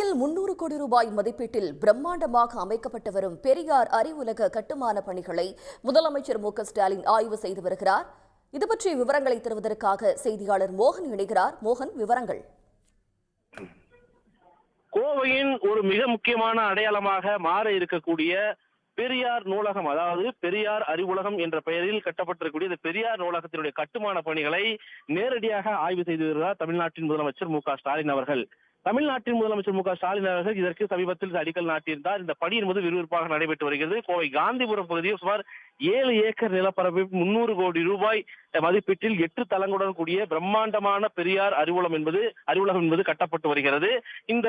கோவையில் 300 கோடி ரூபாய் மதிப்பீட்டில் பிரம்மாண்டமாக அமைக்கப்பட்டு வரும் பெரியார் அறிவுலக கட்டுமான பணிகளை முதலமைச்சர் மு.க.ஸ்டாலின் ஆய்வு செய்து வருகிறார். இதுபற்றி விவரங்களை தருவதற்காக செய்தியாளர் மோகன் இணைகிறார். மோகன், விவரங்கள். கோவையின் ஒரு மிக முக்கியமான அடையாளமாக மாற இருக்கக்கூடிய பெரியார் நூலகம், அதாவது பெரியார் அறிவுலகம் என்ற பெயரில் கட்டப்பட்டிருக்கக்கூடிய இந்த பெரியார் நூலகத்தினுடைய கட்டுமான பணிகளை நேரடியாக ஆய்வு செய்து வருகிறார் தமிழ்நாட்டின் முதலமைச்சர் மு.க.ஸ்டாலின் அவர்கள். தமிழ்நாட்டின் முதலமைச்சர் மு.க.ஸ்டாலின் அவர்கள் இதற்கு சமீபத்தில் அடிக்கல் நாட்டியிருந்தார். இந்த பணி என்பது விறுவிறுப்பாக நடைபெற்று வருகிறது. கோவை காந்திபுரம் பகுதியில் சுமார் 7 ஏக்கர் நிலப்பரப்பில் 300 கோடி ரூபாய் மதிப்பீட்டில் 8 தளங்களுடன் கூடிய பிரம்மாண்டமான பெரியார் அறிவுலகம் என்பது கட்டப்பட்டு வருகிறது. இந்த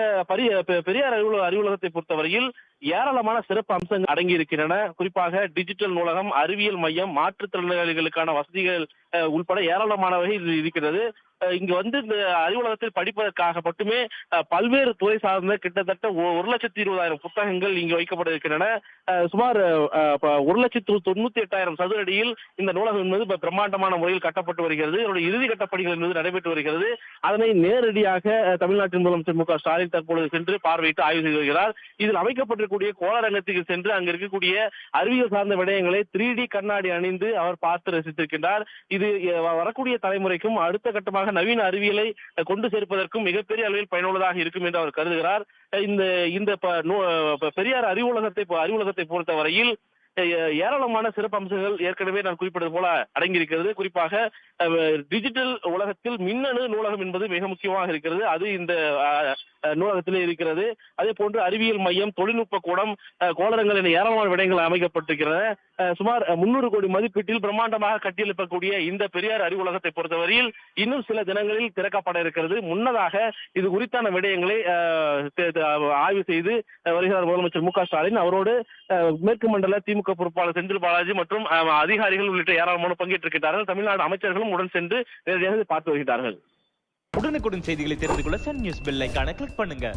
பெரியார் அறிவுலகத்தை பொறுத்தவரையில் ஏராளமான சிறப்பு அம்சங்கள் அடங்கி இருக்கின்றன. குறிப்பாக டிஜிட்டல் நூலகம், அறிவியல் மையம், மாற்றுத்திறனாளிகளுக்கான வசதிகள் உள்பட ஏராளமானவை இருக்கிறது. இங்கு இந்த அறிவுலகத்தில் படிப்பதற்காக மட்டுமே பல்வேறு துறை சார்ந்த கிட்டத்தட்ட 1,20,000 புத்தகங்கள் இங்கு வைக்கப்பட இருக்கின்றன. சுமார் 1,98,000 சதுர அடியில் இந்த நூலகம் என்பது பிரம்மாண்டமான முறையில் கட்டப்பட்டு வருகிறது. இதனுடைய இறுதிக்கட்ட பணிகள் என்பது நடைபெற்று வருகிறது. அதனை நேரடியாக தமிழ்நாட்டின் முதலமைச்சர் மு.க.ஸ்டாலின் தற்பொழுது சென்று பார்வையிட்டு ஆய்வு செய்து வருகிறார். இதில் அமைக்கப்பட்டிருக்கக்கூடிய கோளரங்கத்துக்கு சென்று அங்கு இருக்கக்கூடிய அறிவியல் சார்ந்த விடயங்களை 3D கண்ணாடி அணிந்து அவர் பார்த்து ரசித்திருக்கின்றார். இது வரக்கூடிய தலைமுறைக்கும் அடுத்த கட்டமாக நவீன அறிவியலை கொண்டு சேர்ப்பதற்கும் மிகப்பெரிய அளவில் பயனுள்ளதாக இருக்கும் என்று அவர் கருதுகிறார். இந்த பெரியார் அறிவுலகத்தை பொறுத்தவரையில் ஏராளமான சிறப்பு அம்சங்கள் ஏற்கனவே நான் குறிப்பிட்டது போல அடங்கியிருக்கிறது. குறிப்பாக டிஜிட்டல் உலகத்தில் மின்னணு நூலகம் என்பது மிக முக்கியமாக இருக்கிறது. அது இந்த நூலகத்திலே இருக்கிறது. அதே போன்று அறிவியல் மையம், தொழில்நுட்ப கூடம், கோளரங்கள் என ஏராளமான விடயங்கள் அமைக்கப்பட்டிருக்கிறது. சுமார் 300 கோடி மதிப்பீட்டில் பிரம்மாண்டமாக கட்டியெழுப்பக்கூடிய இந்த பெரியார் அறிவுலகத்தை பொறுத்தவரையில் இன்னும் சில தினங்களில் திறக்கப்பட இருக்கிறது. முன்னதாக இது குறித்தான விடயங்களை ஆய்வு செய்து வருகிறார் முதலமைச்சர் மு.க.ஸ்டாலின். அவரோடு மேற்கு மண்டல திமுக பொறுப்பாளர் செந்தில் பாலாஜி மற்றும் அதிகாரிகள் உள்ளிட்ட ஏராளமான பங்கேற்றிருக்கிறார்கள். தமிழ்நாடு அமைச்சர்களும் உடன் சென்று நேரடியாக பார்த்து வருகிறார்கள். உடனுக்குடன் செய்திகளை தெரிந்து கொள்ள சன் நியூஸ் பெல் ஐகானை கிளிக் பண்ணுங்க.